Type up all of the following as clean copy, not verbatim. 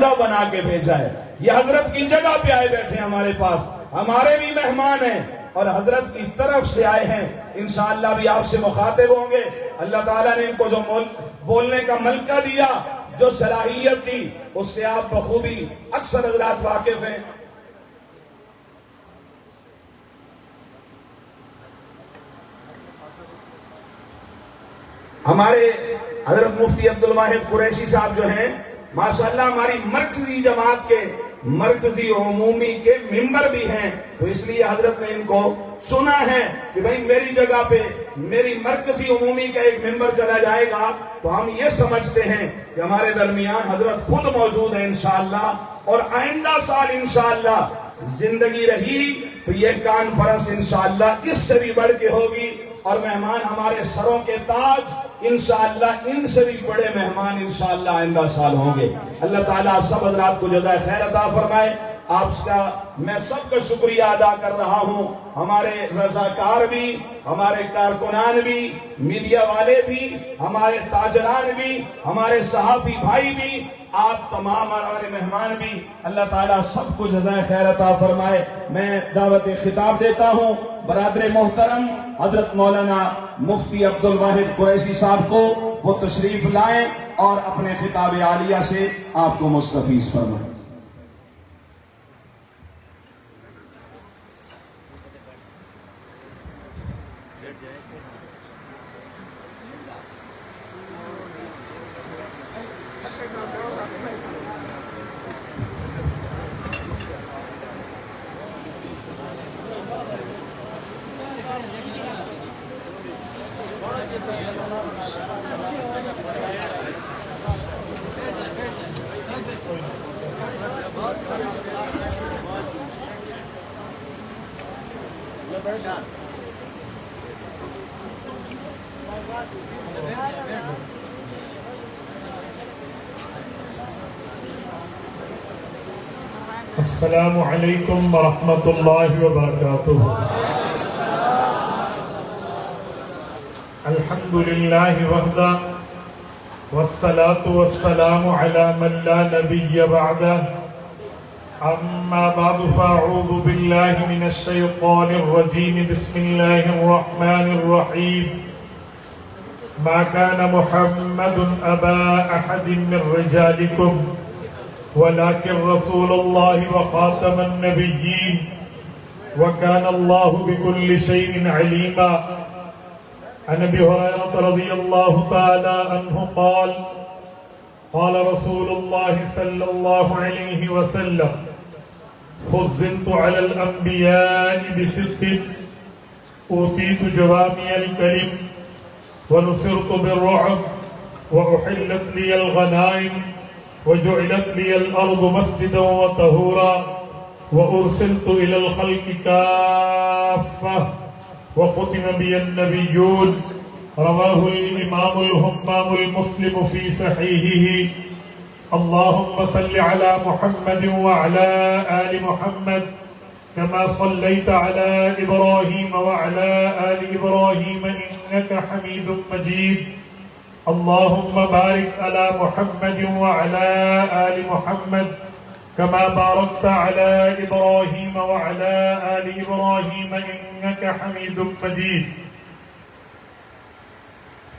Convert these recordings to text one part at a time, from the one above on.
نمائندہ بنا کے بھیجا ہے. یہ حضرت کی جگہ پہ آئے بیٹھے ہمارے پاس, ہمارے بھی مہمان ہیں اور حضرت کی طرف سے آئے ہیں. انشاءاللہ بھی آپ سے مخاطب ہوں گے. اللہ تعالیٰ نے ان کو جو بولنے کا ملکہ دیا, جو صلاحیت دی, اس سے آپ بخوبی اکثر حضرات واقف ہیں. ہمارے حضرت مفتی عبدالواحد قریشی صاحب جو ہیں, ماشاءاللہ ہماری مرکزی جماعت کے مرکزی عمومی کے ممبر بھی ہیں, تو اس لیے حضرت نے ان کو سنا ہے کہ بھئی میری جگہ پہ میری مرکزی عمومی کا ایک ممبر چلا جائے گا تو ہم یہ سمجھتے ہیں کہ ہمارے درمیان حضرت خود موجود ہیں انشاءاللہ, اور آئندہ سال انشاءاللہ زندگی رہی تو یہ کانفرنس انشاءاللہ اس سے بھی بڑھ کے ہوگی, اور مہمان ہمارے سروں کے تاج انشاءاللہ ان سے بھی بڑے مہمان انشاءاللہ آئندہ سال ہوں گے. اللہ تعالیٰ آپ سب حضرات کو جزائے خیر عطا فرمائے. آپ کا میں سب کا شکریہ ادا کر رہا ہوں, ہمارے رضاکار بھی, ہمارے کارکنان بھی, میڈیا والے بھی, ہمارے تاجران بھی, ہمارے صحافی بھائی بھی, آپ تمام ہمارے مہمان بھی. اللہ تعالیٰ سب کو جزائے خیر عطا فرمائے. میں دعوت خطاب دیتا ہوں برادر محترم حضرت مولانا مفتی عبدالواحد قریشی صاحب کو, وہ تشریف لائیں اور اپنے خطاب عالیہ سے آپ کو مستفیض فرمائیں. السلام علیکم ورحمۃ اللہ وبرکاتہ. الحمد للہ وحدہ والصلاة والسلام علی من لا نبی بعدہ. اما بعد فاعوذ باللہ من الشیطان الرجیم. بسم اللہ الرحمن الرحیم. ما كان محمد ابا احد من رجالکم ولكن رسول الله وخاتم النبيين وكان الله بكل شيء عليما. عن ابي هريرة رضي الله تعالى عنه قال قال رسول الله صلى الله عليه وسلم فضلت على الأنبياء بست أوتيت جوامع الكلم ونصرت بالرعب وأحلت لي الغنائم وجعلت لي الأرض مسجدا وطهورا وأرسلت إلى الخلق كافة وختم بي النبيون. رواه الإمام الهمام المسلم في صحيحه. اللهم صل على محمد وعلى آل محمد كما صليت على إبراهيم وعلى آل إبراهيم إنك حميد مجيد. اللهم بارك على محمد وعلى آل محمد كما باركت على إبراهيم وعلى آل إبراهيم إنك حميد مجيد.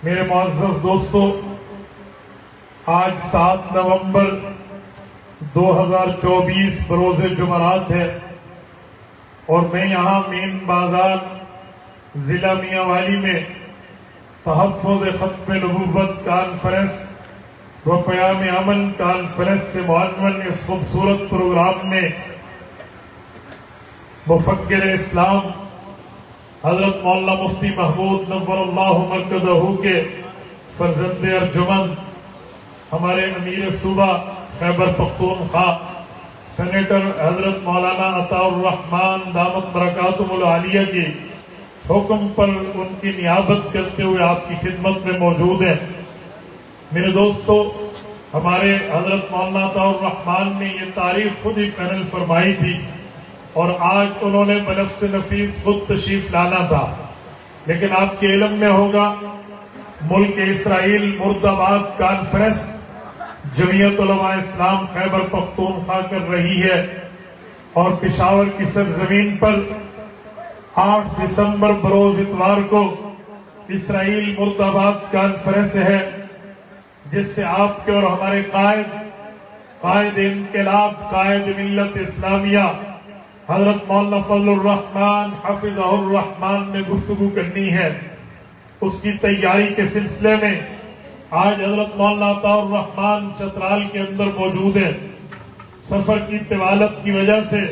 میرے معزز دوستو, آج 7 نومبر 2024 بروز جمعرات ہے, اور میں یہاں مین بازار ضلع میاں والی میں تحفظ ختم نبوت کانفرنس و پیام امن کانفرنس سے معنون اس خوبصورت پروگرام میں مفکر اسلام حضرت مولانا مفتی محمود نور اللہ مرکزہ کے فرزند ارجمند, ہمارے امیر صوبہ خیبر پختونخوا سینیٹر حضرت مولانا عطاء الرحمن دامت برکاتہم العالیہ کے حکم پر ان کی نیابت کرتے ہوئے آپ کی خدمت میں موجود ہیں. میرے دوستو, ہمارے حضرت مولانا عطاء الرحمن نے یہ تعریف خود ہی فینل فرمائی تھی, اور آج انہوں نے بنفس نفیس خود تشریف لانا تھا, لیکن آپ کے علم میں ہوگا ملک اسرائیل مرد آباد کانفرنس जमीयत उलमा इस्लाम खैबर पख्तूनख्वा कर रही है और पेशावर की सरजमीन पर 8 दिसंबर बरोज इतवार को इसराइल मुर्दाबाद कॉन्फ्रेंस है, जिससे आपके और हमारे कायद इनकलाब, कायद मिल्लत इस्लामिया हजरत मौलाना फजलुर रहमान हाफिज़हुर रहमान ने गुफ्तगू करनी है। उसकी तैयारी के सिलसिले में आज हजरत मौलाना अताउर रहमान चतराल के अंदर मौजूद है। सफर की तिवालत की वजह से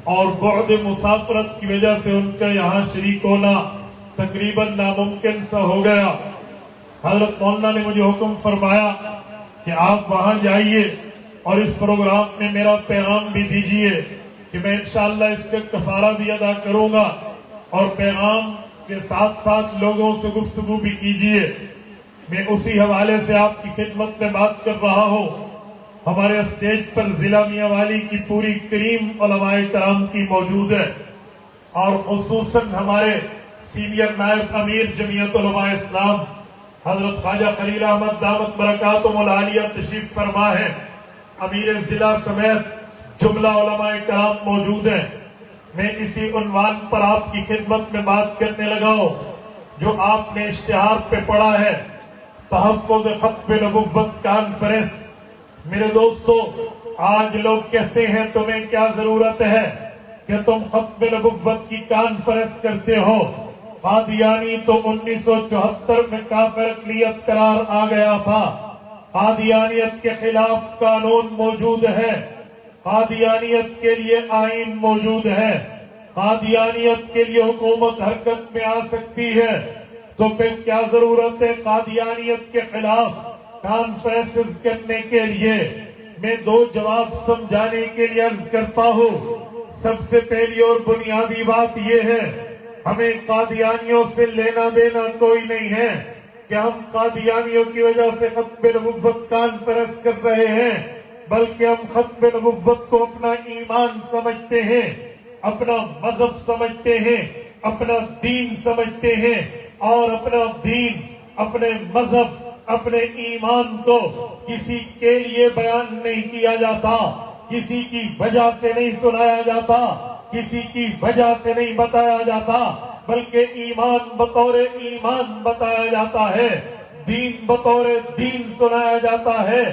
और बुअद मुसाफरत की वजह से उनका यहाँ शरीक होना तकरीबन नामुमकिन सा हो गया। हजरत मौलाना ने मुझे हुक्म फरमाया कि आप वहां जाइए और इस प्रोग्राम में मेरा पैगाम भी दीजिए कि मैं इंशाअल्लाह इसका कफारा भी अदा करूंगा और पैगाम के साथ साथ लोगों से गुफ्तगू भी कीजिए। मैं उसी हवाले से आपकी खिदमत में बात कर रहा हूँ। हमारे स्टेज पर जिला मियांवाली की पूरी करीम उलमाए कराम की मौजूद है और खुसूसन हमारे सीनियर नायब अमीर जमीयत उलमा इस्लाम हजरत ख्वाजा खलील अहमद दामत बरकातुहुल आलिया तशरीफ फरमा है। अमीर जिला समेत जुमला उलमाए कराम मौजूद है। मैं इसी उन्वान पर आपकी खिदमत में बात करने लगा हूं जो आपने इश्तिहार पे पढ़ा है, तहफ़्फ़ुज़ ख़त्म नबुव्वत कॉन्फ्रेंस। मेरे दोस्तों, आज लोग कहते हैं तुम्हें क्या जरूरत है कि तुम ख़त्म नबुव्वत की कॉन्फ्रेंस करते हो। कादियानी तो 1974 में काफिर अक़लियत करार आ गया था। कादियानियत के खिलाफ कानून मौजूद है, कादियानियत के लिए आईन मौजूद है, कादियानियत के लिए हुकूमत हरकत में आ सकती है। तो फिर क्या जरूरत है कादियानियत के खिलाफ कॉन्फ्रेंसेस करने के लिए? मैं 2 जवाब समझाने के लिए अर्ज करता हूँ। सबसे पहली और बुनियादी बात यह है, हमें कादियानियों से लेना देना कोई नहीं है कि हम कादियानियों की वजह से खत्म नबुव्वत कॉन्फ्रेंस कर रहे हैं, बल्कि हम खत्म नबुव्वत को अपना ईमान समझते हैं, अपना मजहब समझते हैं, अपना दीन समझते हैं और अपना दीन, अपने मजहब, अपने ईमान को किसी के लिए बयान नहीं किया जाता, किसी की वजह से नहीं सुनाया जाता, किसी की वजह से नहीं बताया जाता, बल्कि ईमान बतौर ईमान बताया जाता है, दीन बतौर दीन सुनाया जाता है,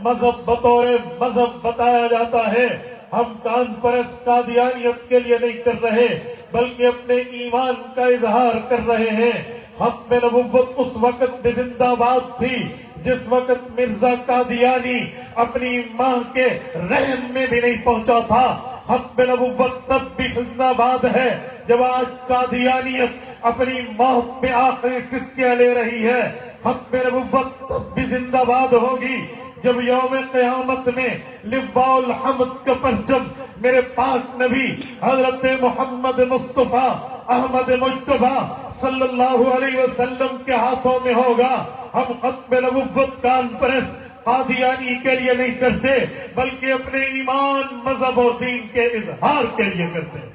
मजहब बतौर मजहब बताया जाता है। हम कॉन्फ्रेंस कादियानियत के लिए नहीं कर रहे, बल्कि अपने ईमान का इजहार कर रहे हैं। खत्म नबुव्वत उस वक्त भी जिंदाबाद थी जिस वक्त मिर्जा कादियानी अपनी मां के रहम में भी नहीं पहुंचा था। खत्म नबुव्वत तब भी जिंदाबाद है जब आज कादियानियत अपनी मौत पे आखिरी सिस्कियां ले रही है। खत्म नबुव्वत तब भी जिंदाबाद होगी जब यौम क़यामत में लिवाउल हम्द का परचम मेरे पाक नबी हजरत मोहम्मद मुस्तफा अहमद मुज्तबा सल्लल्लाहु अलैहि वसल्लम के हाथों में होगा। हम खत्म नबुव्वत कॉन्फ्रेंस कादियानी के लिए नहीं करते, बल्कि अपने ईमान, मजहब और दीन के इजहार के लिए करते हैं।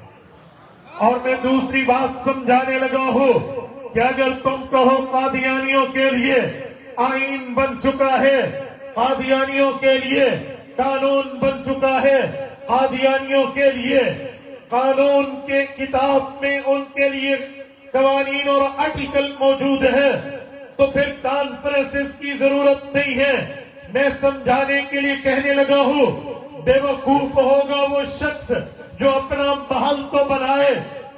और मैं दूसरी बात समझाने लगा हूँ कि अगर तुम कहो कादियानियों के लिए आईन बन चुका है, कादियानियों के लिए कानून बन चुका है, कादियानियों के लिए कानून के किताब में उनके लिए कवानीन और आर्टिकल मौजूद है, तो फिर कॉन्फ्रेंसेस की जरूरत नहीं है। मैं समझाने के लिए कहने लगा हूँ, बेवकूफ होगा वो शख्स जो अपना महल तो बनाए,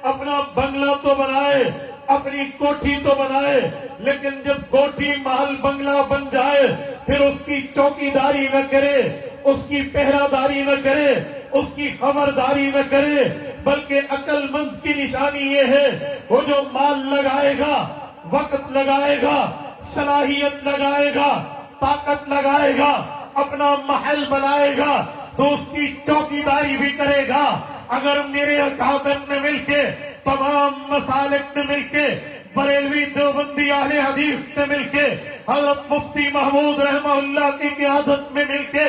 अपना बंगला तो बनाए, अपनी कोठी तो बनाए, लेकिन जब कोठी महल बंगला बन जाए फिर उसकी चौकीदारी न करे, उसकी पहरादारी न करे, उसकी खबरदारी न करे। बल्कि अक्लमंद की निशानी ये है, वो जो माल लगाएगा, वक्त लगाएगा, सलाहियत लगाएगा, ताकत लगाएगा, अपना महल बनाएगा, तो उसकी चौकीदारी भी करेगा। अगर मेरे अकादर में मिलके, तमाम मसालिक में मिलके, बरेलवी देवबंदी अहले हदीस में मिलके, हजरत मुफ्ती महमूद रहमहुल्लाह की क़ियादत में मिलके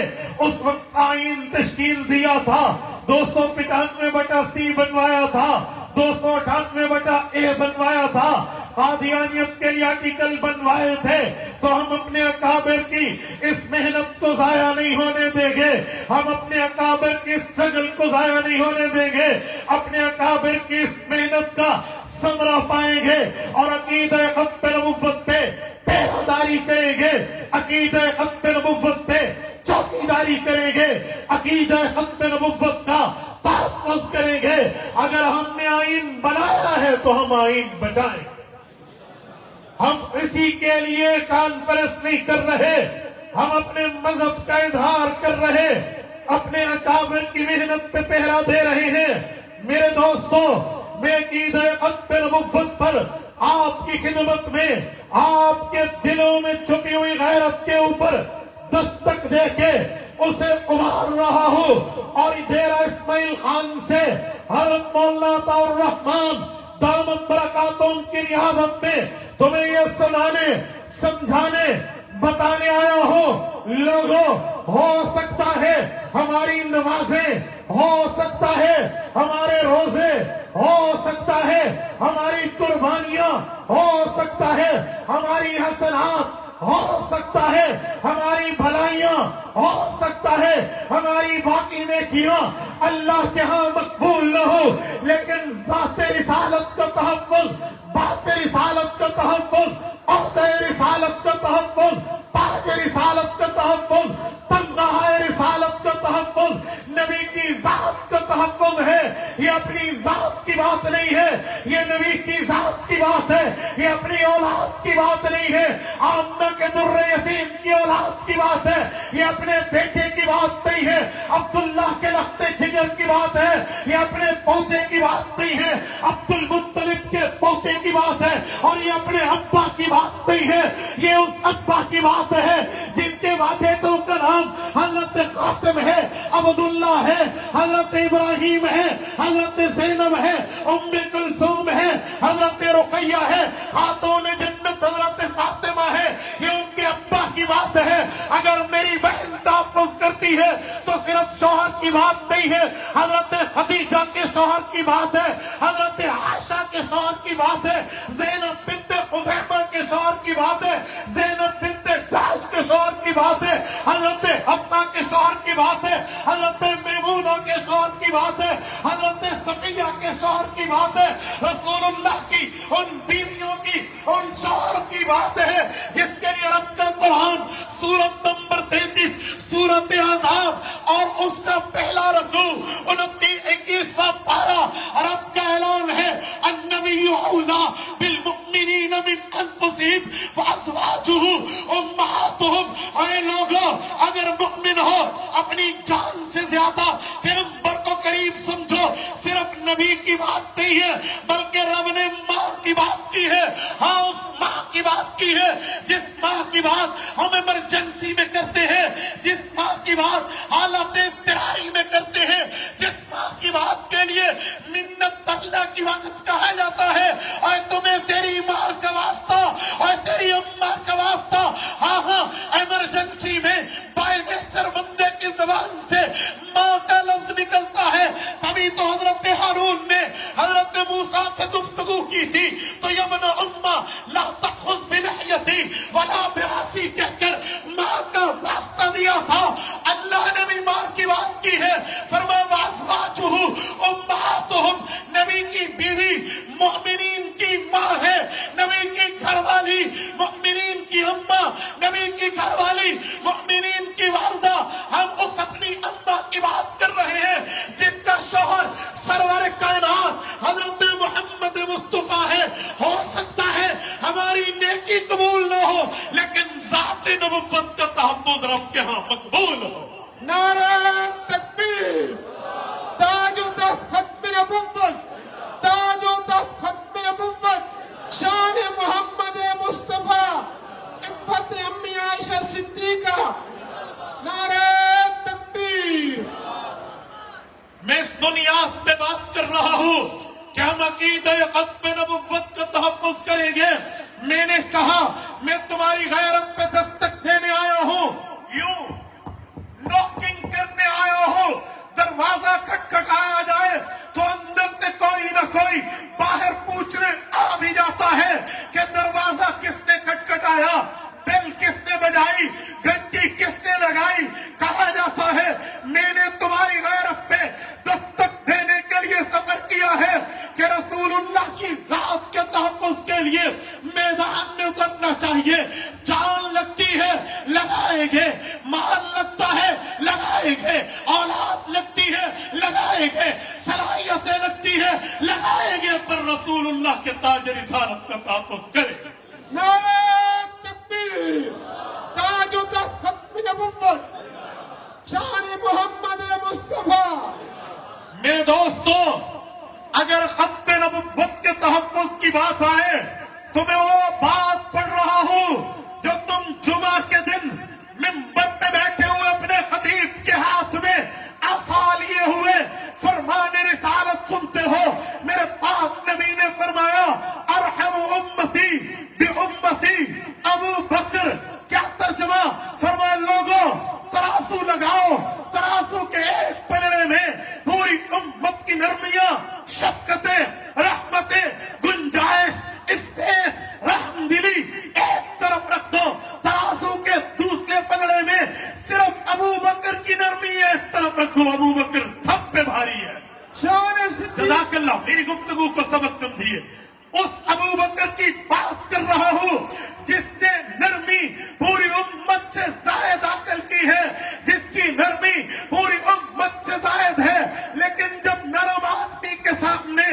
उस वक्त आईन तश्कील दिया था, 295/C बनवाया था, 298/A बनवाया था, कादियानियत के लिए आर्टिकल बनवाए थे, تو ہم اپنے اکابر کی اس محنت کو ضائع نہیں ہونے دیں گے، ہم اپنے اکابر کی اسٹرگل کو ضائع نہیں ہونے دیں گے، اپنے اکابر کی اس محنت کا ثمرہ پائیں گے اور عقیدہ ختم نبوت پہ پہراداری کریں گے، عقیدہ ختم نبوت پہ چوکیداری کریں گے، عقیدہ ختم نبوت کا تحفظ کریں گے۔ اگر ہم نے آئین بنایا ہے تو ہم آئین بچائیں۔ ہم اسی کے لیے کانفرنس نہیں کر رہے، ہم اپنے مذہب کا اظہار کر رہے، اپنے اکابر کی محنت پہ پہرا دے رہے ہیں۔ میرے دوستو، میں عقیدہ ختم نبوت پر آپ کی خدمت میں آپ کے دلوں میں چھپی ہوئی غیرت کے اوپر دستک دے کے اسے ابھار رہا ہوں، اور ڈیرہ اسماعیل خان سے حضرت مولانا عطاء الرحمان دامت برکاتہم کی نیابت میں تمہیں یہ سمجھانے بتانے آیا ہوں۔ لوگوں، ہو سکتا ہے ہماری نمازیں، ہو سکتا ہے ہمارے روزے، ہو سکتا ہے ہماری قربانیاں، ہو سکتا ہے ہماری حسنات، ہو سکتا ہے ہماری بھلائیاں، ہو سکتا ہے ہماری باقی نیکیاں اللہ کے ہاں مقبول نہ ہو، لیکن ذات رسالت کا تحفظ، بات رسالت کا تحفظ، عہدہ رسالت کا تحفظ، تاج رسالت کا تحفظ، تنگہ رسالت کا تحفظ، نبی کی ذات کا تحفظ ہے۔ یہ اپنی ذات کی بات نہیں ہے، یہ نبی کی ذات کی بات ہے، یہ اپنی اولاد کی بات نہیں ہے، آمنہ کے در یتیم کی اولاد کی بات ہے، یہ اپنے بیٹے کی بات نہیں ہے، عبداللہ کے لخت جگر کی بات ہے، یہ اپنے پوتے کی بات نہیں ہے، عبد المطلب کے پوتے کی بات ہے، اور یہ اپنے ابا کی بات نہیں ہے، یہ اس ابا کی بات ہے جن کے بیٹوں کا نام حضرت قاسم ہے، عبداللہ ہے، حضرت ابراہیم ہے، حضرت زینب ہے، ام کلثوم ہے، حضرت رقیہ ہے، خاتون جنت حضرت فاطمہ ہے، یہ ان کے ابا کی بات ہے۔ اگر میری بہن تحفظ کرتی ہے تو صرف شوہر کی بات نہیں ہے، حضرت خدیجہ کے شوہر کی بات ہے، حضرت عائشہ کے شوہر کی بات ہے، زینب بنت خزیمہ کے شوہر کی بات ہے، زینب بنت جحش کے شوہر کی بات ہے، حضرت حفصہ کے شوہر کی بات ہے، حضرت میمونہ کے شوہر کی بات ہے، حضرت صفیہ کے شوہر کی بات ہے، رسول اللہ کی ان بیویوں کی، ان شوہر کی بات ہے جس کے لیے رب کا قرآن سورت نمبر 33 سورت احزاب اور اس کا پہلا رکوع 29-21واں پارہ، رب کا اعلان ہے النبی اولیٰ بالمؤمنین من انفسہم وازواجہ امہاتہم۔ اے لوگوں، اگر مؤمن ہو اپنی جان سے زیادہ پیغمبر کو قریب سمجھو۔ صرف نبی کی بات نہیں ہے بلکہ رب نے ماں کی بات کی ہے، ہاں اس ماں کی بات کی ہے جس ماں کی بات ہم ایمرجنسی میں کرتے ہیں، جس ماں کی بات حالت اضطراری میں کرتے ہیں، جس ماں کی بات کے لیے منت اللہ کی وقت کہا جاتا ہے اے تمہیں تیری ماں کا واسطہ، اے تیری اماں کا واسطہ۔ ہاں ہاں، ایمرجنسی میں بائی نیچر بندے کی زبان سے ماں کا لفظ نکلتا ہے، تبھی تو حضرت ہارون نے حضرت موسیٰ سے گفتگو کی تھی تو یا ابن امہ لا تأخذ بلحیتی ولا براسی کہہ کر ماں کا واسطہ دیا تھا۔ اللہ نے بھی ماں کی بات کی ہے، فرمایا وازواجہ امہاتہم، نبی کی بیوی مؤمنین کی ماں ہے، نبی کی گھر والی مؤمنین کی اماں، نبی کی گھر والی مؤمنین کی والدہ۔ ہم اس اپنی اماں کی بات کر رہے ہیں جن کا شوہر سرور کائنات حضرت محمد مصطفیٰ ہے۔ ہو سکتا ہے ہماری نیکی قبول نہ ہو لیکن ذات نبوت کا تحفظ رب کے ہاں مقبول ہو۔ نعرہ تکبیر، تاج و تخت ختم نبوت، تاج و تخت ختم نبوت، شان محمد مصطفیٰ، عفت امی عائشہ صدیقہ، نعرہ تکبیر۔ میں اس بنیاد پہ بات کر رہا ہوں کہ ہم عقیدہ ختم نبوت کا تحفظ کریں گے۔ میں نے کہا میں تمہاری غیرت پہ دستک دینے آیا ہوں، یوں نوکنگ کرنے آیا ہوں۔ دروازہ کھٹکھٹایا جائے تو اندر سے کوئی نہ کوئی باہر پوچھنے آ بھی جاتا ہے کہ دروازہ کس نے کھٹکھٹایا، بیل रसूलुल्लाह के ताज रिसालत का तहफ़्फ़ुज़ करे। नारे तकबीर, ताज व तख्त खत्म नबुव्वत, शान मोहम्मद मुस्तफा। मेरे दोस्तों, अगर खत्म नबुव्वत के तहफ़्फ़ुज़ की बात आए तो मैं वो बात पढ़ रहा हूं जो तुम जुमा के दिन मिंबर पे बैठे हुए अपने खतीब के हाथ में आसा लिए हुए फरमाने रिसालत सुनते हो। मेरे पाक नबी ने फरमाया अरहम उम्मती बि उम्मती अबू बकर। क्या तर्जुमा? फरमाया लोगों तराजू लगाओ, तराजू के एक पलड़े में पूरी उम्मत की नरमियां, शफकतें, रहमतें, गुंजाइश, स्पेस, रहमदिली एक तरफ रख दो। तराजू के दूसरे पलड़े में सिर्फ अबू बकर की नरमी एक तरफ रखो। अबू बकर सब पे भारी है। शान सिद्दीक। जज़ाकल्लाह। मेरी गुफ्तगू को सबक समझिए। उस अबू बकर की बात कर रहा हूं जिसने नरमी पूरी उम्मत से जायद हासिल की है, जिसकी नरमी पूरी उम्मत से जायद है। लेकिन जब नरम आदमी के सामने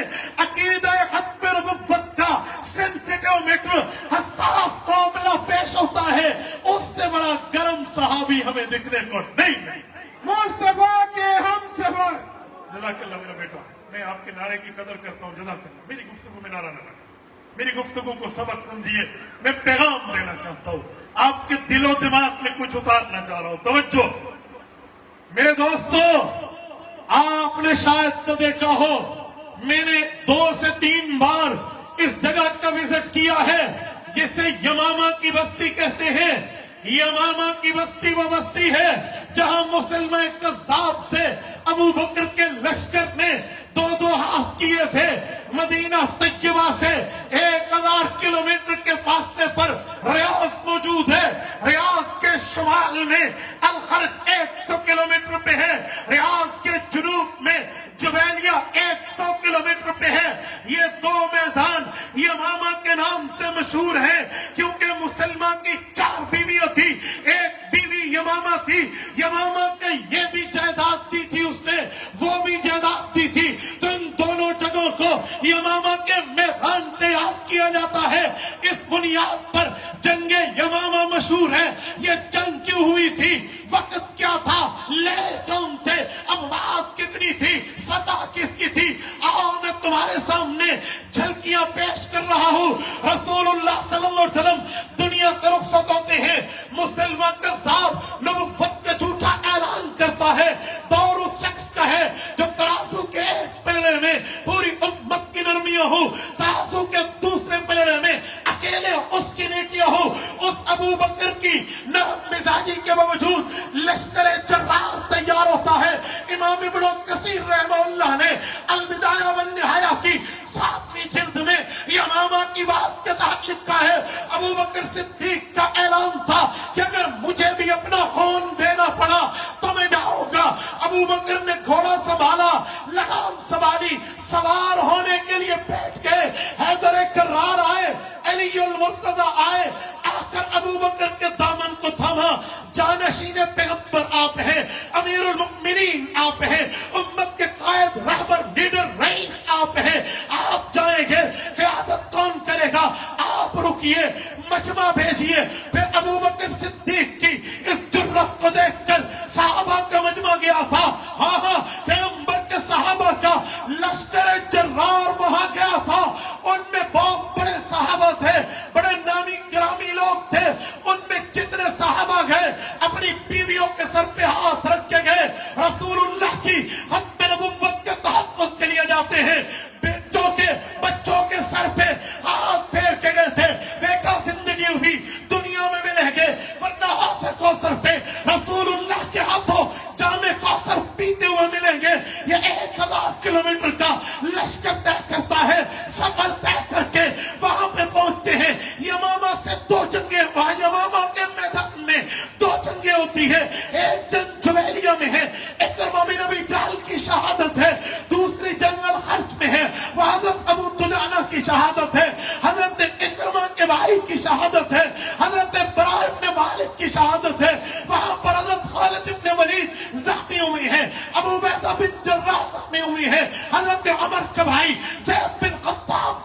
अकीदा खत्म नबुव्वत का सेंसिटिव मैटर, हसास मामला पेश होता है, उससे बड़ा गर्म सहाबी हमें दिखने को नहीं मिलता। मुस्तफा के हम सफर। जज़ाकल्लाह मेरा बेटा, मैं आपके नारे की कदर करता हूँ। जज़ाकल्लाह। मेरी गुफ्तगू में नारा ना लगा, मेरी गुफ्तगू को सबक समझिए। मैं पैगाम देना चाहता हूँ, आपके दिलो दिमाग में कुछ उतारना चाह रहा हूँ। तवज्जो मेरे दोस्तों, आपने शायद तो देखा हो, मैंने 2 से 3 बार इस जगह का विजिट किया है जिसे यमामा की बस्ती कहते हैं। यमामा की बस्ती वो बस्ती है जहां मुसलमान कज़्ज़ाब से अबू बकर के लश्कर ने 2-2 हाथ किए थे। मदीना तैयबा से 1000 किलोमीटर के फासले पर रियाज मौजूद है। रियाज के शुमाल में अल-खर्ज 100 किलोमीटर पे है। रियाज के जुनूब में जुबैलिया 100 किलोमीटर पे है। ये 2 मैदान यमामा के नाम से मशहूर है क्योंकि मुसलमान की 4 बीवियां थी। एक बीवी यमामा थी। यमामा के ये भी जायदाद दी थी उसने, वो भी जायदाद दी थी। तो इन दोनों जगहों को यमामा के मैदान से याद किया जाता है। इस बुनियाद पर जंगे यमामा मशहूर है। ये जंग क्यों हुई थी? वक्त क्या था? लड़े कौन थे? अम्बाद कितनी थी? फतह किसकी थी? आओ मैं तुम्हारे सामने झलकियां पेश कर रहा हूं। रसूलुल्लाह सल्लल्लाहु अलैहि वसल्लम दुनिया से रुखसत होते हैं। मुसलमान कज़्ज़ाब नबुव्वत का झूठा ऐलान करता है। दौर उस शख्स का है जो तराजू के एक पलड़े में पूरी उम्मत की नरमियां हो, तराजू के दूसरे पलड़े में अकेले उसकी नेकियां हो। उस अबू बकर की नरम मिजाजी के बावजूद लश्कर जर्रार तैयार होता है। इमाम इब्न कसीर रहमहुल्लाह ने अल-बिदाया वन निहाया की 7वीं जिल्द में यमामा की बात के तहत लिखा है। अबू बकर सिद्दीक का ऐलान था कि अगर मुझे भी अपना खून देना पड़ा तो मैं जाऊंगा। अबू बकर ने घोड़ा संभाला, लगाम संभाली, सवार होने के लिए बैठ गए। हैदर कर्रार आए, अलीउल मुर्तजा आए, आकर अबू बकर के दामन को थामा। जानशीन पैगंबर आप हैं, अमीरुल मुमिनीन आप हैं, उम्मत के कायद, रहबर, लीडर, रईस आप हैं। आप जाएंगे, क़यादत कौन करेगा? आप रुकिए, मजमा भेजिए। फिर अबू बकर सिद्दीक की इस जुर्रत को देखकर सहाबा का मजमा गया था। हाँ, पैगंबर के सहाबा का लश्कर जर्रार वहां गया था। उनमें बहुत बड़े सहाबा थे, बड़े नामी गिरामी लोग थे। उनमें जितने सहाबा गए अपनी बीवियों के सर पे हाथ रख के गए। रसूलुल्लाह की खत्म नबुव्वत के तहफ़्फ़ुज़ के लिए जाते हैं। बच्चों के सर पे हाथ फेर के गए थे। बेटा जिंदगी हुई, दुनिया में मिले गए, वरना हौज़े कौसर पे रसूलुल्लाह के हाथों जामे कौसर पीते हुए मिलेंगे। ये 1000 किलोमीटर का लश्कर तय करता है। सफर तय करके वहां पे पहुंचते हैं। यमामा से 2 जंगे, वहां यमामा के मैदान में 2 जंगे होती है। एक जंग जुबैलिया में है, इकरमा बिन अबी जहल की शहादत है। दूसरी जंग अल-खर्ज में है, वहां हजरत अबू दुजाना की शहादत है। हजरत इकरमा के भाई की शहादत है। हजरत बरा इब्न मालिक की शहादत है। वहां पर हजरत खालिद इब्न वलीद जख्मी हुए हैं। अबू उबैदा बिन जर्राह जख्मी हुए हैं। हजरत उमर के भाई ज़ैद बिन ख़त्ताब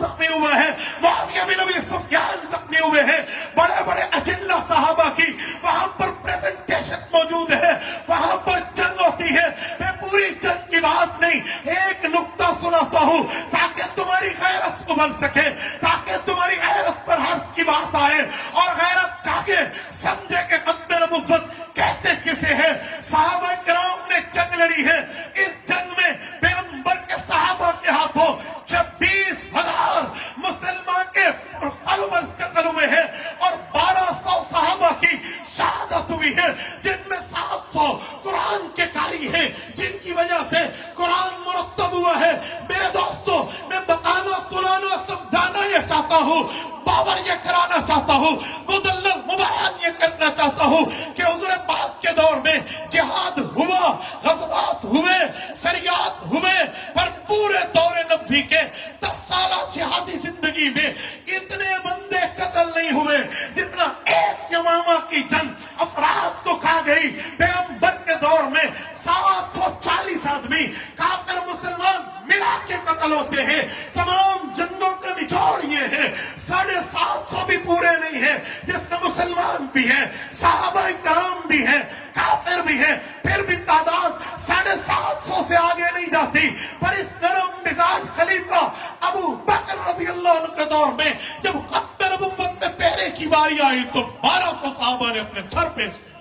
یہ کرانا چاہتا ہوں، مدلل مبین یہ کرنا چاہتا ہوں کہ حضور پاک کے دور میں جہاد ہوا، غزوات ہوئے، سریات ہوئے، پر پورے دور نبوی کے 10 سالہ جہادی زندگی میں اتنے بندے قتل نہیں ہوئے جتنا ایک یمامہ کی جنگ افراد کو کھا گئی۔ پیغمبر کے دور میں 740 آدمی کافر مسلمان ملا کے قتل ہوتے ہیں۔ تمام جنگوں کا نچوڑ یہ ہے 750 بھی پورے نہیں ہیں، جس میں مسلمان بھی ہیں، صحابہ کرام بھی ہیں، کافر بھی ہیں، پھر بھی تعداد 750 سے آگے نہیں جاتی۔ پر اس نرم مزاج خلیفہ ابو بکر رضی اللہ عنہ کے دور میں جب ختم نبوت میں پہرے کی باری آئی تو 1200 صحابہ نے اپنے سر پیش کیا۔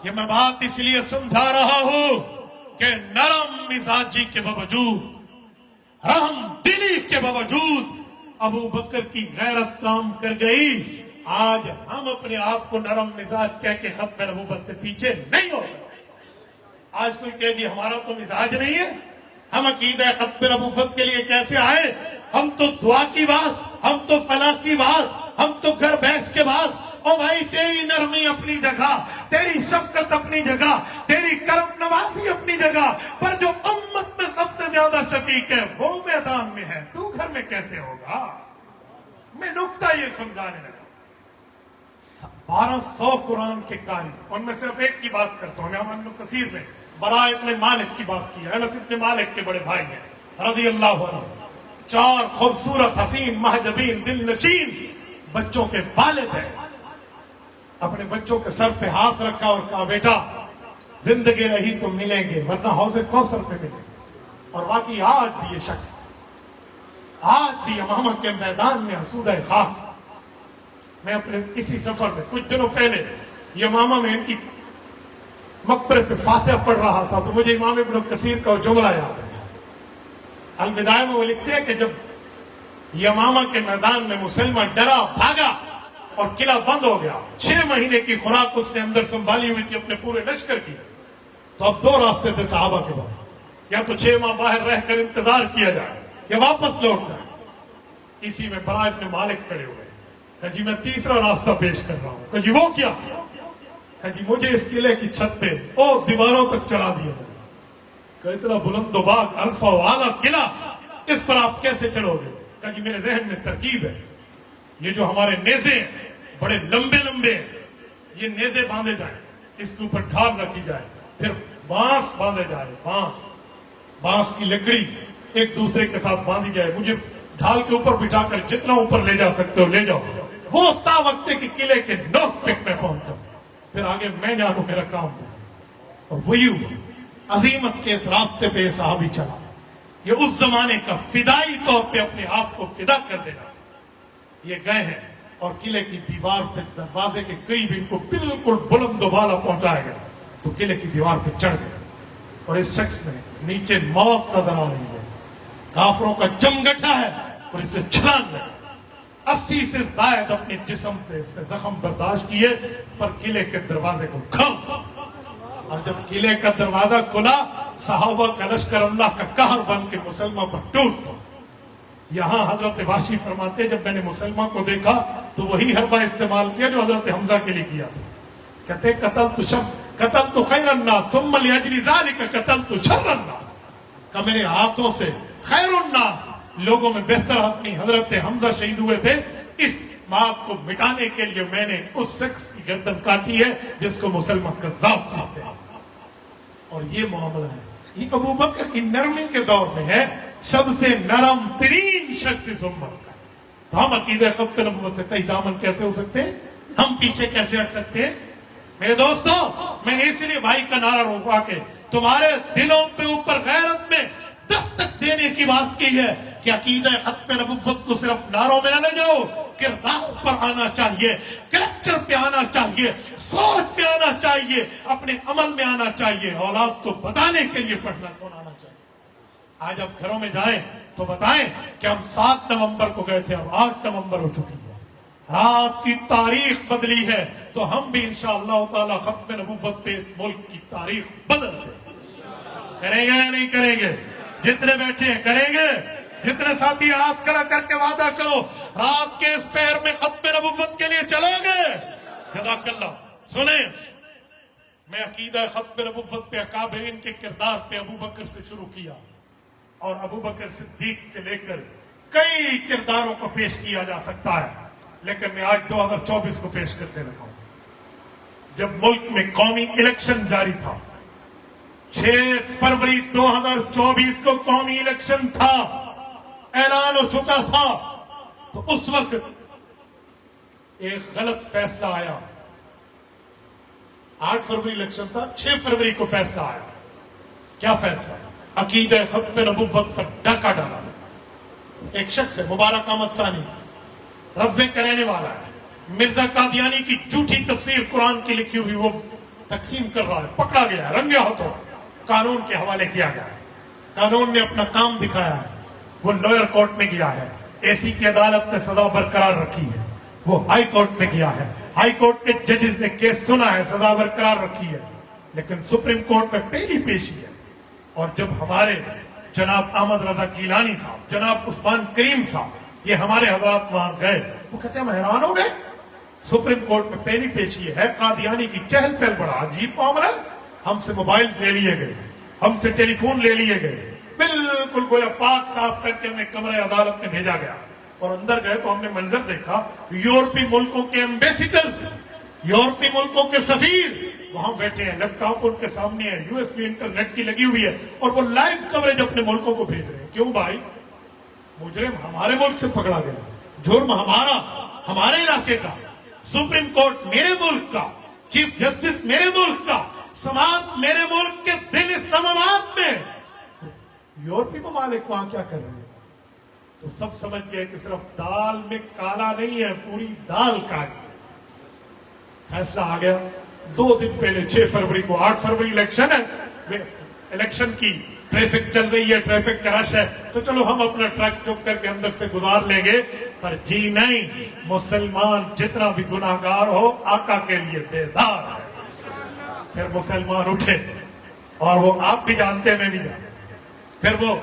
یہ میں بات اس لیے سمجھا رہا ہوں کہ نرم مزاجی کے باوجود، رحم دلی کے باوجود ابو بکر کی غیرت کام کر گئی۔ آج ہم اپنے آپ کو نرم مزاج کہہ کے ختم نبوت سے پیچھے نہیں ہو سکتے۔ آج کوئی کہے جی ہمارا تو مزاج نہیں ہے، ہم عقیدہ ختم نبوت کے لیے کیسے آئے؟ ہم تو دعا کی بات، ہم تو فلاح کی بات، ہم تو گھر بیٹھ کے بات۔ او بھائی تیری نرمی اپنی جگہ، تیری شفقت اپنی جگہ، تیری کرم نوازی اپنی جگہ، پر جو امت میں سب سے زیادہ شفیق ہے وہ میدان میں ہے، تو گھر میں کیسے ہوگا؟ میں نکتہ یہ سمجھانے لگا۔ 1200 قرآن کے قاری، ان میں صرف ایک کی بات کرتا ہوں، میں ابن کثیر نے براء ابن مالک کی بات کی ہے، انس ابن مالک کے بڑے بھائی ہیں رضی اللہ عنہ، 4 خوبصورت حسین محجبین دل نشین بچوں کے والد ہیں۔ اپنے بچوں کے سر پہ ہاتھ رکھا اور کہا بیٹا زندگی رہی تو ملیں گے ورنہ حوض کوثر پہ ملیں گے۔ اور واقعی آج بھی یہ شخص، آج بھی یمامہ کے میدان میں حسودہ خاک۔ میں اپنے اسی سفر میں کچھ دنوں پہلے یمامہ میں ان کی مقبرے پہ فاتحہ پڑھ رہا تھا تو مجھے امام ابن کثیر کا جملہ یاد ہے۔ البدایہ میں وہ لکھتے ہیں کہ جب یمامہ کے میدان میں مسلمان ڈرا بھاگا اور قلعہ بند ہو گیا، 6 مہینے کی خوراک اس نے اندر سنبھالی ہوئی تھی اپنے پورے لشکر کی، تو اب 2 راستے تھے صحابہ کے بعد، یا تو 6 ماہ باہر رہ کر انتظار کیا جائے یا واپس لوٹ جائے۔ اسی میں براء ابن مالک کھڑے ہوئے، کہا جی میں تیسرا راستہ پیش کر رہا ہوں۔ کہا جی وہ کیا؟ کہا جی مجھے اس قلعے کی چھت پہ اور دیواروں تک چڑھا دیا۔ کہا اتنا بلند و باغ الفا و اعلیٰ قلعہ، اس پر آپ کیسے چڑھو گے؟ کہا جی میرے ذہن میں ترکیب ہے، یہ جو ہمارے نیزے ہیں بڑے لمبے لمبے ہیں، یہ نیزے باندھے جائیں، اس کے اوپر ڈھال رکھی جائے، پھر بانس باندھے جائے، بانس کی لکڑی ایک دوسرے کے ساتھ باندھی جائے، مجھے ڈھال کے اوپر بٹھا کر جتنا اوپر لے جا سکتے ہو لے جاؤ، وہ تا وقت کہ قلعے کے نوک پک میں پہنچ جاؤ، پھر آگے میں جانوں میرا کام تھا۔ اور وہی ہوا، عظیمت کے اس راستے پہ یہ صحابی چلا۔ یہ اس زمانے کا فدائی طور پہ اپنے آپ کو فدا کر دینا تھا۔ یہ گئے ہیں اور قلعے کی دیوار پہ دروازے کے قریب ان کو بالکل بلند و بالا پہنچایا گیا تو قلعے کی دیوار پہ چڑھ گئے، اور اس شخص میں نیچے موت نظر آ رہی ہے، کافروں کا چمگٹھا ہے اور اس سے چھلانگ ہے۔ 80 سے زائد اپنے جسم پہ اس نے زخم برداشت کیے، پر قلعے کے دروازے کو کھول، اور جب قلعے کا دروازہ کھلا صحابہ کا لشکر اللہ کا قہر بن کے مسلمان پر ٹوٹ پڑا۔ یہاں حضرت واشی فرماتے جب میں نے مسلمان کو دیکھا تو وہی حربہ استعمال کیا جو حضرت حمزہ کے لیے کیا تھا، کہتے قتلت خیر الناس ثم لاجل ذلك قتلت شر الناس، کہ میرے ہاتھوں سے خیر الناس لوگوں میں بہتر آدمی حضرت حمزہ شہید ہوئے تھے، اس بات کو مٹانے کے لیے میں نے اس شخص کی گردن کاٹی ہے جس کو مسلمان کذاب کہتے ہیں۔ اور یہ معاملہ ہے، یہ ابو بکر کی نرمی کے دور میں ہے، سب سے نرم ترین شخص اس امت کا، تو ہم عقیدہ ختم نبوت سے تہی دامن کیسے ہو سکتے ہیں؟ ہم پیچھے کیسے ہٹ سکتے ہیں؟ میرے دوستو، میں نے اس لیے بھائی کا نعرہ روکا کہ تمہارے دلوں پہ اوپر غیرت میں دستک دینے کی بات کی ہے کہ عقیدہ ختم نبوت کو صرف نعروں میں نہ لے جاؤ، کردار پر آنا چاہیے، کریکٹر پہ آنا چاہیے، سوچ پہ آنا چاہیے، اپنے عمل میں آنا چاہیے، اولاد کو بتانے کے لیے پڑھنا سنانا چاہیے۔ آج اب گھروں میں جائیں تو بتائیں کہ ہم 7 نومبر کو گئے تھے اور 8 نومبر ہو چکی ہے، رات کی تاریخ بدلی ہے، تو ہم بھی انشاءاللہ تعالی ختم نبوت پہ اس ملک کی تاریخ بدل دیں۔ کریں گے یا نہیں کریں گے؟ جتنے بیٹھے ہیں کریں گے؟ जितने साथी हाथ खड़ा करके वादा करो रात के इस पहर में खत्म नबुव्वत के लिए चलोगे, जज़ाकल्लाह। सुने, मैं अकीदा खत्म नबुव्वत पे अकाबरीन के किरदार पे अबू बकर से शुरू किया और अबू बकर सिद्दीक से लेकर कई किरदारों को पेश किया जा सकता है, लेकिन मैं आज 2024 को पेश करते रखा हूं। जब मुल्क में कौमी इलेक्शन जारी था, 6 फरवरी 2024 को कौमी इलेक्शन था, ऐलान हो चुका था, तो उस वक्त एक गलत फैसला आया। 8 फरवरी इलेक्शन था, 6 फरवरी को फैसला आया। क्या फैसला? अकीदा खत्म नबुव्वत पर डाका डाला। एक शख्स है मुबारक अहमद सानी, रब्वे का रहने वाला है, मिर्जा कादियानी की झूठी तफसीर कुरान की लिखी हुई वो तकसीम कर रहा है, पकड़ा गया है, रंगे हाथों कानून के हवाले किया गया है। कानून ने अपना काम दिखाया है, वो लोअर कोर्ट में गया है, एसी की अदालत ने सजा बरकरार रखी है, वो हाई कोर्ट में गया है, हाई कोर्ट के जजेस ने केस सुना है, सजा बरकरार रखी है, लेकिन सुप्रीम कोर्ट में पहली पेशी है। और जब हमारे जनाब अहमद रजा कीलानी साहब, जनाब उस्मान करीम साहब, ये हमारे हजरात वहां गए, वो कहते हैं हम हैरान हो गए, सुप्रीम कोर्ट में पहली पेशी है, कादियानी की चहल पहल, बड़ा अजीब मामला। हमसे मोबाइल ले लिए गए, हमसे टेलीफोन ले लिए गए, बिल्कुल गोया पाक साफ करके हमें कमरे अदालत में भेजा गया। और अंदर गए तो हमने मंजर देखा, यूरोपीय मुल्कों के एम्बेसिडर्स, यूरोपीय मुल्कों के सफीर वहां बैठे हैं, लैपटॉप उनके सामने है, यूएसबी इंटरनेट की लगी हुई है, और वो लाइव कवरेज अपने मुल्कों को भेज रहे हैं। क्यों भाई? मुजरिम हमारे मुल्क से पकड़ा गया, जुर्म हमारा, हमारे इलाके का, सुप्रीम कोर्ट मेरे मुल्क का, चीफ जस्टिस मेरे मुल्क का, समाज मेरे मुल्क के दिल इस्लामाबाद में, यूरोपीय ममालिक वहां क्या कर रहे हैं? तो सब समझ गए कि सिर्फ दाल में काला नहीं है, पूरी दाल काली। फैसला आ गया 2 दिन पहले, 6 फरवरी को। 8 फरवरी इलेक्शन है, इलेक्शन की ट्रैफिक चल रही है, ट्रैफिक का रश है, तो चलो हम अपना ट्रक चुप करके अंदर से गुजार लेंगे। पर जी नहीं, मुसलमान जितना भी गुनाहगार हो आका के लिए बेदार है। फिर मुसलमान उठे, और वो आप भी जानते हैं, मैं भी जानता, फिर वो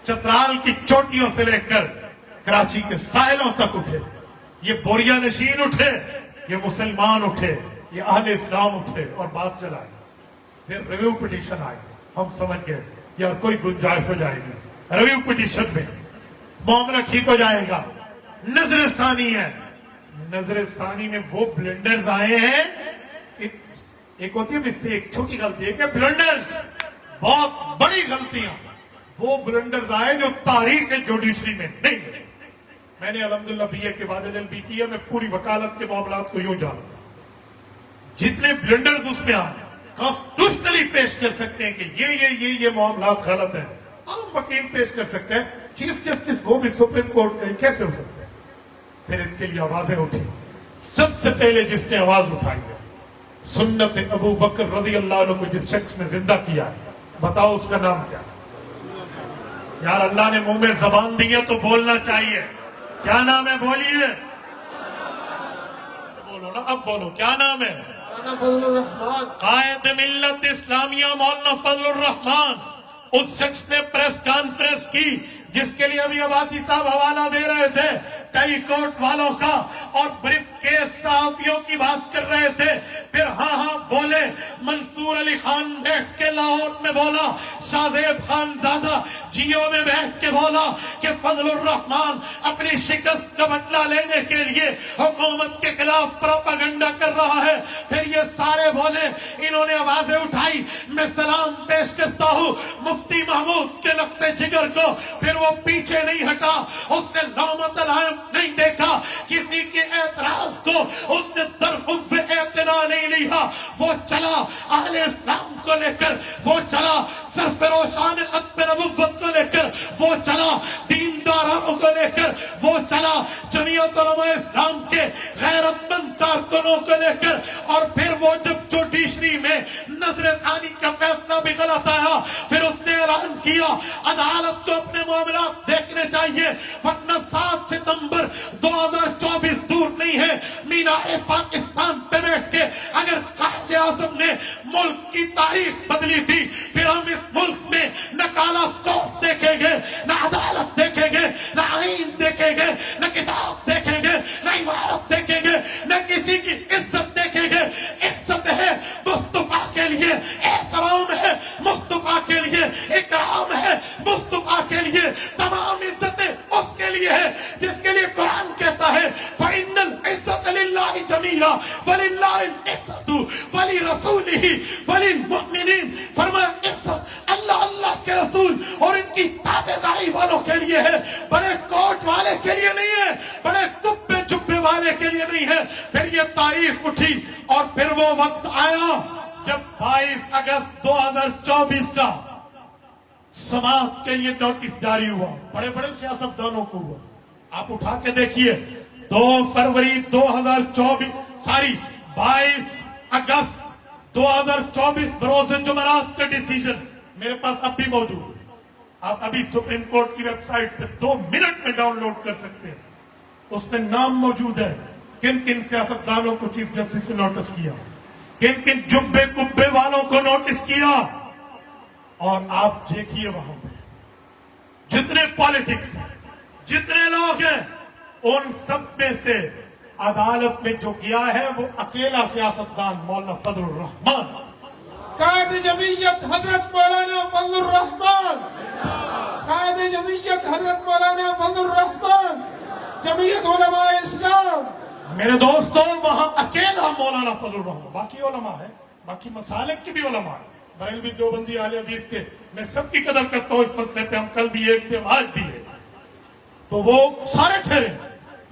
चतराल की चोटियों से लेकर कराची के साहिलों तक उठे, ये बोरिया नशीन उठे, ये मुसलमान उठे, ये अहले इस्लाम उठे, और बात चलाई। फिर रिव्यू पिटीशन आई, हम समझ गए यार कोई गुंजाइश हो जाएगी, रिव्यू पिटीशन में मामला ठीक हो जाएगा। नजर सानी है, नजर सानी में वो ब्लेंडर्स आए हैं, एक होती है मिस्टेक, छोटी गलती है, क्या ब्लेंडर्स, बहुत बड़ी गलतियां, वो ब्लेंडर्स आए जो तारीख जुडिशरी में नहीं है। मैंने अल्हम्दुलिल्लाह बीए के बाद एलएलबी की है, मैं पूरी वकालत के मामलात को यूं जानता हूं। जितने ब्लेंडर्स उसमें आए कॉन्स्टिट्यूशनली पेश कर सकते हैं कि ये मामलात गलत है, आम वकील पेश कर सकते हैं, चीफ जस्टिस वो भी सुप्रीम कोर्ट के कैसे हो सकते हैं? फिर इसके लिए आवाजें उठी। सबसे पहले जिसने आवाज उठाई है, सुन्नत अबू बकर रज़ी अल्लाह अन्हु को जिस शख्स ने जिंदा किया है, बताओ उसका नाम क्या? यार अल्लाह ने मुंह में जबान दी है तो बोलना चाहिए। क्या नाम है? बोलिए, बोलो ना, अब बोलो, क्या नाम है? कायद मिल्लत इस्लामिया मौलाना फजलुर रहमान। उस शख्स ने प्रेस कॉन्फ्रेंस की जिसके लिए अभी अब्बासी साहब हवाला दे रहे थे कई कोर्ट वालों का, और ब्रीफ केस सहाफियों की बात कर रहे थे। फिर हाँ बोले, मंसूर अली खान बैठ के लाहौर में बोला, शाहजेब खान ज़ादा जियो में बैठ के बोला कि फजलुर रहमान अपनी शिकस्त का बदला लेने के लिए हुकूमत के खिलाफ प्रोपेगेंडा कर रहा है। फिर ये सारे बोले, इन्होंने आवाजें उठाई। मैं सलाम पेश करता हूँ मुफ्ती महमूद के लफ्ते जिगर को। फिर वो पीछे नहीं हटा, उसने लौमतलायम नहीं देखा, किसी के एतराज को उसने दरखुफ़ एतना नहीं लिया। वो चला अहले इस्लाम को लेकर, वो चला सरफरोशान खत्म नबुव्वत को लेकर, वो चला दीनदारों को लेकर, वो चला जमीयत उलमा इस्लाम के गैरतमंद कारकुनों को लेकर। और फिर वो जब जुडिशरी में नजर सानी का फैसला भी गलत आया, फिर उसने ऐलान किया अदालत को अपने मामला देखने चाहिए, वरना 7 सितंबर 2024 दूर नहीं है। मीनाए पाकिस्तान पे बैठ के अगर कायदे आज़म ने मुल्क की तारीख बदली थी, फिर हम इस मुल्क में न काला कोर्ट देखेंगे, न अदालत देखेंगे, कसीरा वलिल्लाहिल इज्जतु वलिरसूलिहि वलिलमुमिनीन। फरमाया इज्जत अल्लाह अल्लाह के रसूल और इनकी ताबेदारी वालों के लिए है, बड़े कोट वाले के लिए नहीं है, बड़े कुब्बे जुब्बे वाले के लिए नहीं है। फिर ये तारीख उठी और फिर वो वक्त आया जब 22 अगस्त 2024 का समाप्त के लिए नोटिस जारी हुआ, बड़े बड़े सियासतदानों को हुआ। आप उठा के देखिए 2 फरवरी 2024 सारी 22 अगस्त 2024 बरोज़ जुमेरात का डिसीजन मेरे पास अब भी मौजूद है। आप अभी सुप्रीम कोर्ट की वेबसाइट पे 2 मिनट में डाउनलोड कर सकते हैं। उसमें नाम मौजूद है किन किन सियासतदानों को चीफ जस्टिस ने नोटिस किया, किन किन जुब्बे कुब्बे वालों को नोटिस किया। और आप देखिए वहां पे जितने पॉलिटिक्स हैं, जितने लोग हैं, उन सब में से अदालत में जो गया है वो अकेला सियासतदान मौलाना फजलुर रहमान, कायदे जमीयत हजरत मौलाना फजलुर रहमान, कायदे जमीयत हजरत मौलाना फजलुर रहमान, जमीयत उलमा इस्लाम। मेरे दोस्तों वहां अकेला मौलाना फजलुर रहमान, बाकी उलमा है, बाकी मसालिक की भी उलमा है, बरेलवी देवबंदी अहले हदीस के, मैं सबकी कदर करता हूं। इस मसले पे हम कल भी एक थे, आज भी है, तो वो सारे ठहरे,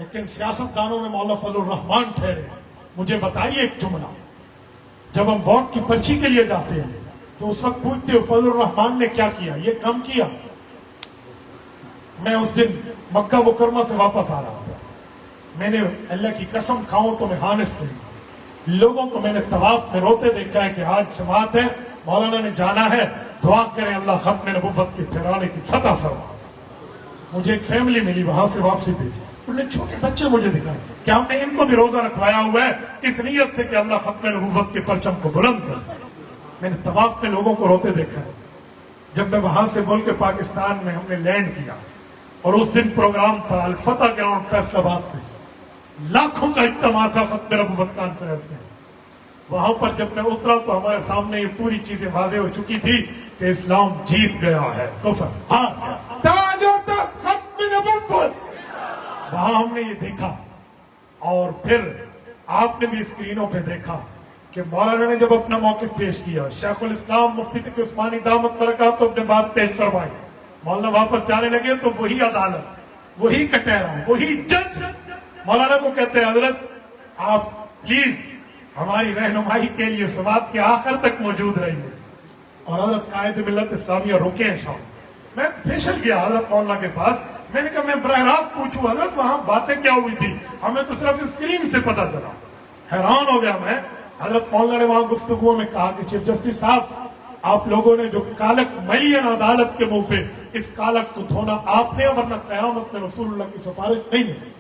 लेकिन सियासतदानों में मौलाना फजलुर रहमान ठहरे। मुझे बताइए एक जुमला, जब हम वोट की पर्ची के लिए जाते हैं तो उस वक्त पूछते हो फजलुर रहमान ने क्या किया, ये कम किया। मैं उस दिन मक्का मुकरमा से वापस आ रहा था, मैंने अल्लाह की कसम खाऊं तो मैं हानिस नहीं, लोगों को मैंने तवाफ में रोते देखा है कि आज समात है, मौलाना ने जाना है, दुआ करें अल्लाह खत्म नबुव्वत के ठहराने की फतह फरमा। मुझे एक फैमिली मिली वहां से वापसी पे, उन्होंने छोटे बच्चे मुझे दिखाए कि हमने इनको भी रोजा रखवाया हुआ है इस नीयत से कि अल्लाह खत्म नबुव्वत के परचम को बुलंद कर। मैंने तवाफ में लोगों को रोते देखा है। जब मैं वहां से मुल्क पाकिस्तान में हमने लैंड किया और उस दिन प्रोग्राम था अल फतह ग्राउंड फैसलाबाद में, लाखों का इज्तिमा था खत्म नबुव्वत कॉन्फ्रेंस में। वहां पर जब मैं उतरा तो हमारे सामने ये पूरी चीजें वाज़ेह हो चुकी थी कि इस्लाम जीत गया है, कुफर हार गया। ताजो तक खत्म नबुव्वत। वहां हमने ये देखा और फिर आपने भी स्क्रीनों पे देखा कि मौलाना ने जब अपना मौकिफ पेश किया, शेखुल इस्लाम मुफ्ती तकी उस्मानी दामत बरकात तो अपने बात पेश फरमाई, मौलाना वापस जाने लगे तो वही अदालत, वही कटहरा, वही जज मौलाना को कहते हैं हजरत आप प्लीज हमारी रहनुमाई के लिए समात के आखिर तक मौजूद रहिए। और हजरत कायद मिल्लत इस्लामिया रुके हैं शाम। मैं स्पेशल गया हजरत मौलाना के पास, मैंने कहा मैं बराह रास्त पूछूं हजरत वहां बातें क्या हुई थी, हमें तो सिर्फ स्क्रीन से पता चला। हैरान हो गया मैं। हजरत मौलाना ने वहां गुफ्तगू में कहा कि चीफ जस्टिस साहब आप लोगों ने जो कालक मई है अदालत के मुंह पे, इस कालक को धोना आपने, वरना कयामत में रसूलुल्लाह की सिफारिश नहीं मिली।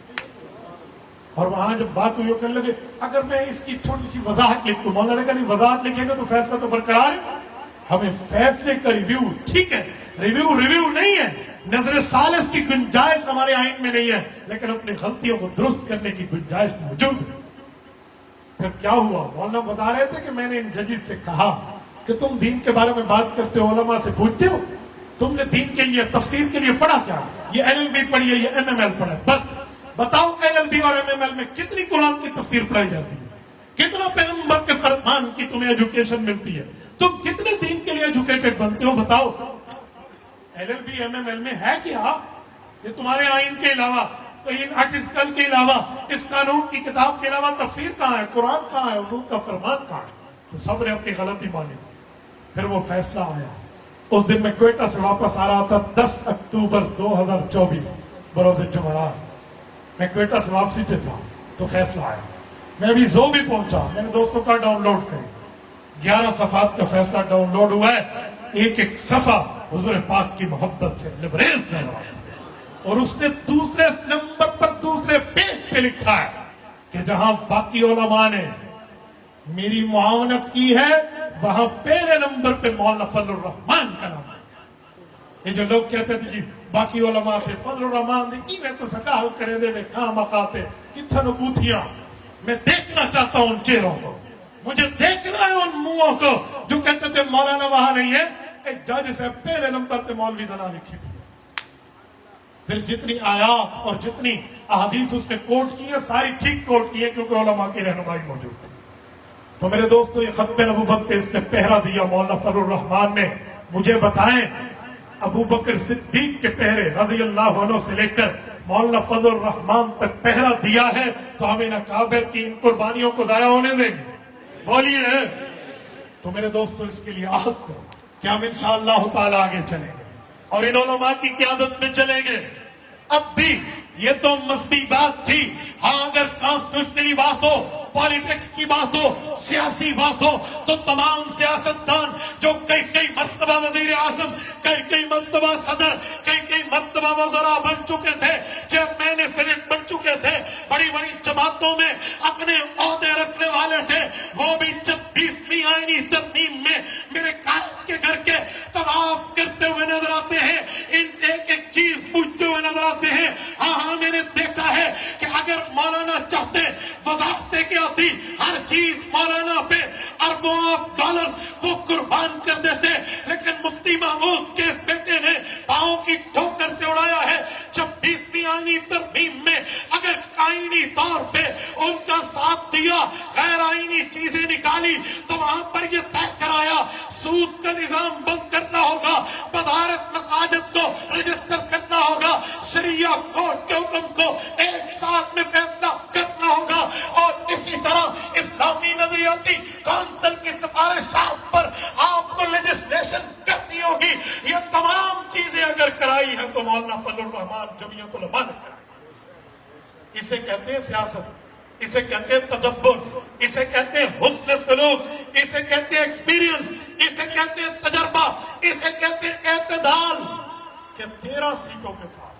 और वहां जब बात हुई कहने लगे अगर मैं इसकी थोड़ी सी वजाहत लिख दूं, मौलाना ने कहा नहीं वजाहत लिखेगा तो फैसला तो बरकरार है, हमें फैसले का रिव्यू, ठीक है रिव्यू नहीं है, नजर सालिस की गुंजाइश हमारे आइन में नहीं है, लेकिन अपनी गलतियों को दुरुस्त करने की गुंजाइश मौजूद है। फिर क्या हुआ, मौलाना बता रहे थे कि मैंने इन जजेस से कहा कि तुम दीन के बारे में बात करते हो, उलमा से पूछते हो, तुमने दीन के लिए तफसीर के लिए पढ़ा क्या, ये LLB पढ़ी है, ये MML पढ़ा है, बस बताओ LLB और MML में कितनी कुरान की तफसीर पढ़ाई जाती है, कितना पैगंबर के फरमान की तुम्हें एजुकेशन मिलती है, तुम कितने दीन के लिए एजुकेटेड बनते हो, बताओ। LLB MML में है क्या, ये तुम्हारे आइन के अलावा, तो इन आर्टिकल के अलावा, इस कानून की किताब के अलावा तफसीर कहाँ है, कुरान कहाँ है, हुजूर का फरमान कहाँ है। तो सब ने अपनी गलती मानी। फिर वो फैसला आया। उस दिन मैं क्वेटा से वापस आ रहा था 10 अक्टूबर 2024 बरोज़ जुमेरात। मैं क्वेटा से वापसी पे था तो फैसला आया। मैं अभी जो भी पहुंचा, मैंने दोस्तों का डाउनलोड करी, 11 सफात का फैसला डाउनलोड हुआ है। एक एक सफा हुजूर पाक की मोहब्बत से लिबरेज नजर आता है। और उसने दूसरे नंबर पर दूसरे पेज पे लिखा है कि जहां बाकी उलमा ने मेरी मुआवनत की है, वहां पहले नंबर पे मौलाना फजलुर रहमान का नाम है। ये जो लोग कहते थे जी बाकी उलमा थे, फजलुर रहमान ने की मैं तो सकाल करे दे, काम आते कितन बूथियां। मैं देखना चाहता हूं उन चेहरों को, मुझे देखना है उन मुंहों को जो कहते थे मौलाना वहां नहीं है। एक जज से पहले नंबर पे मौलवी दना लिखी थी, फिर जितनी आयात और जितनी अहादीस उसने कोट की है सारी ठीक कोट की है, क्योंकि उलमा की रहनुमाई मौजूद थी। तो मेरे दोस्तों, ये खत्म नबूवत पे इसने पहरा दिया। मौलाना फजलुर रहमान ने मुझे बताएं, अबू बकर सिद्दीक के पहरे रज़ी अल्लाह अन्हु से लेकर मौलाना फजलुर रहमान तक पहरा दिया है, तो हम इन अकाबिर की इन कुर्बानियों को जाया होने देंगे? बोलिए। तो मेरे दोस्तों, इसके लिए आहद करो कि हम इंशाअल्लाह ताला आगे चलेंगे और इन उलमा की क़यादत में चलेंगे। अब भी ये तो मज़हबी बात थी। हाँ, अगर कॉन्स्टिट्यूशनली बात हो, पॉलिटिक्स की बात हो, सियासी बात हो, तो तमाम सियासतदान जो कई कई मर्तबा वजीर आजम, कई कई मर्तबा सदर, कई कई मर्तबा वज़रा बन चुके थे, चेयरमैन सेनेट बन चुके थे, बड़ी बड़ी जमातों में अपने ओहदे रखने वाले थे, वो भी 26वीं आईनी तरमीम में मेरे कायद के घर के तवाफ करते हुए नजर आते हैं, इनसे एक एक चीज पूछते हुए नजर आते हैं। हाँ, मैंने देखा है कि अगर मौलाना चाहते वजारतें क्या थी, हर चीज मौलाना पे अरबों ऑफ डॉलर वो कुर्बान कर देते, लेकिन मुफ्ती महमूद के इस बेटे ने पांव की ठोकर से उड़ाया है। 26वीं आईनी तरमीम में अगर आईनी तौर पे उनका साथ दिया, गैर आईनी चीजें निकाली, तो वहां पर यह तय कराया सूद का निजाम बंद करना होगा, मदारस मसाजिद को रजिस्टर करना होगा, शरिया कोर्ट के हुक्म को एक साथ में फैसला करना होगा, और इसी तरह इस्लामी नजरियाती काउंसिल की सिफारिशात पर आपको लेजिस्लेशन करनी होगी। ये तमाम चीजें अगर कराई है तो मौलाना फजलुर रहमान जमीयत उलमा ने कराई। इसे कहते हैं सियासत, इसे कहते हैं तदब्बुर, इसे कहते हैं हुस्न सलूक, इसे कहते हैं एक्सपीरियंस, इसे कहते हैं तजर्बा, इसे कहते हैं एतदाल। कि 13 सीटों के साथ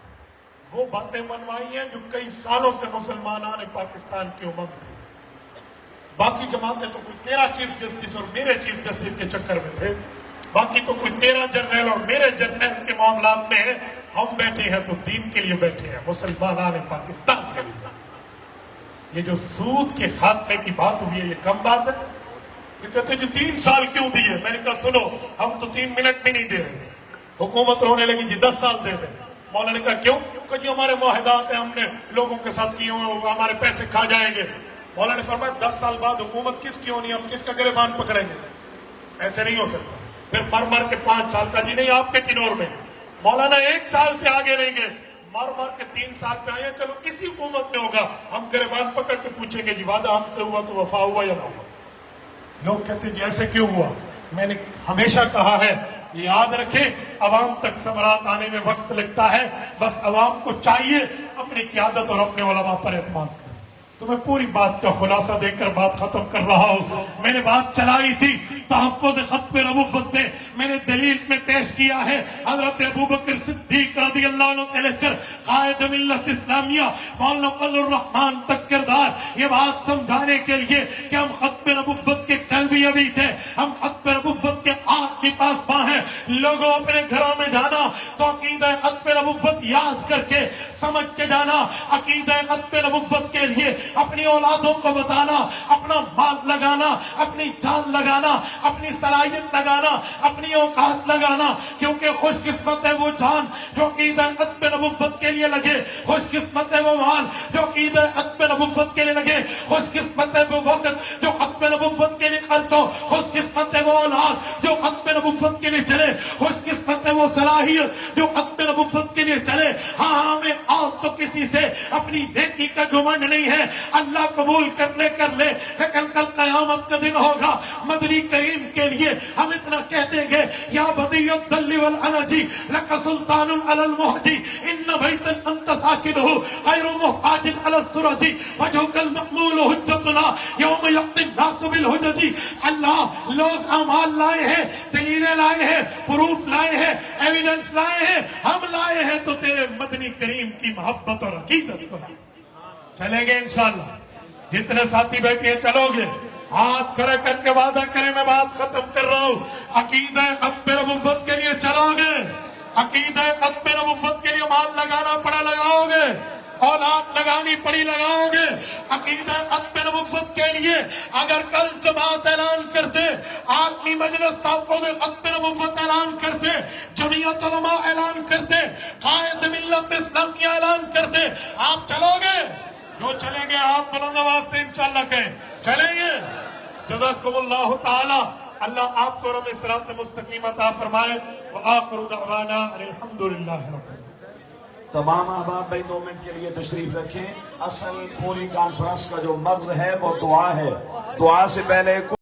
वो बातें मनवाई हैं जो कई सालों से मुसलमानान पाकिस्तान की उमंग थी। बाकी जमातें तो कोई 13 चीफ जस्टिस और मेरे चीफ जस्टिस के चक्कर में थे, बाकी तो कोई 13 जर्नल और मेरे जर्नल के मामलात में है। हम बैठे हैं तो दीन के लिए बैठे हैं, मुसलमानान पाकिस्तान के लिए। ये जो सूद के खात्मे की बात हुई है, ये कम बात है। ये कहते जो 3 साल क्यों दिए, मैंने कहा सुनो, हम तो 3 मिनट भी नहीं दे रहे थे, हुकूमत रोने लगी जी 10 साल दे दे। मौलाना ने कहा क्यों? जी हमारे मुआहदात हैं, हमने लोगों के साथ किए हुए, हमारे पैसे खा जाएंगे। मौलाना ने फरमाया 10 साल बाद हुकूमत किसकी होनी, हम किसका गिरबान पकड़ेंगे? ऐसे नहीं हो सकता। फिर मर मर के 5 साल का, जी नहीं आपके टिनोर में। मौलाना 1 साल से आगे नहीं गए, मर मर के 3 साल पे आए, चलो इसी हुकूमत में होगा, हम गिरबान पकड़ के पूछेंगे जी वादा हमसे हुआ तो वफा हुआ या ना हुआ। लोग कहते जी ऐसे क्यों हुआ? मैंने हमेशा कहा है, याद रखें, अवाम तक सबरात आने में वक्त लगता है, बस अवाम को चाहिए अपनी क़यादत और अपने उलमा पर एतमाद करें। तो मैं पूरी बात का खुलासा देकर बात खत्म कर रहा हूं। मैंने बात चलाई थी तहफ़्फ़ुज़ ख़त्म नबुव्वत पे, मैंने दलील में पेश किया है हज़रत अबू बकर सिद्दीक रज़ियल्लाहु अन्हु से लेकर क़ाइद मिल्लत इस्लामिया मौलाना फज़लुर रहमान तक किरदार, ये बात समझाने के लिए कि हम ख़त्म नबुव्वत के कल्बी अभी थे, हम ख़त्म नबुव्वत के आखिरी पासबां हैं। लोगों अपने घरों में जाना तो अक़ीदा ख़त्म नबुव्वत याद करके समझ के जाना, अक़ीदा ख़त्म नबुव्वत के लिए अपनी औलादों को बताना, अपना माल लगाना, अपनी जान लगाना, अपनी सलाहियत लगाना, अपनी औकात लगाना, क्योंकि खुशकिस्मत है वो जान जो क़ीदा ख़त्म नबुव्वत के लिए लगे, खुशकिस्मत है वो माल जो क़ीदा ख़त्म नबुव्वत के लिए लगे, खुशकिस्मत है वो वक्त जो ख़त्म नबुव्वत के लिए खर्च हो, खुशकिस्मत है वो औलाद जो ख़त्म नबुव्वत के लिए चले, खुशकिस्मत है वो सलाहियत जो ख़त्म नबुव्वत के लिए चले। हाँ, हमें और तो किसी से अपनी नेकी का घमंड नहीं है, अल्लाह कबूल कर ले, लेकिन कल क़यामत का दिन होगा, मदनी करीम के लिए हम इतना कह देंगे, या बदियत दल्ली वल अनजी लक सुल्तानुल अलल मुहजी इन बैतन अंत साकिनुहु खैरु मुहताजिन अलल सुरजी वजुकल मक़मूल हुज्जतुना यौम यक़तिन नासु बिल हुज्जी। अल्लाह, लोग अमाल लाए हैं, दलीलें लाए हैं, प्रूफ लाए हैं, एविडेंस लाए हैं, हम लाए हैं तो तेरे मदनी करीम की मोहब्बत और अकीदत को चलेंगे इंशाअल्लाह। जितने साथी बैठे चलोगे, हाथ खड़े करके वादा करें, मैं बात खत्म कर रहा हूं। अकीदा ख़त्म नबुव्वत के लिए चलोगे, अकीदा ख़त्म नबुव्वत के लिए माल लगाना पड़ा लगाओगे, औलाद लगानी पड़ी लगाओगे अकीदा खत्म नबुव्वत के लिए। अगर कल जमात ऐलान करते, आदमी मजलिस ताक़ुद खत्म नबुव्वत ऐलान करते, जमीयत उलमा ऐलान करते, कायद मिल्लत इस्लामिया ऐलान करते, आप चलोगे? जो चलेंगे आप बुलंद आवाज से इंशाअल्लाह कहें चलेंगे। जज़ाकुमुल्लाहु ताला, अल्लाह आपको रब सिरात मुस्तकीम अता फरमाए। व आखिरु दअवाना अल्हम्दुलिल्लाहि रब्बिल आलमीन। तमाम अहबाब भाई 2 मिनट के लिए तशरीफ रखें। असल पूरी कॉन्फ्रेंस का जो मग़ज़ है वो दुआ है। दुआ से पहले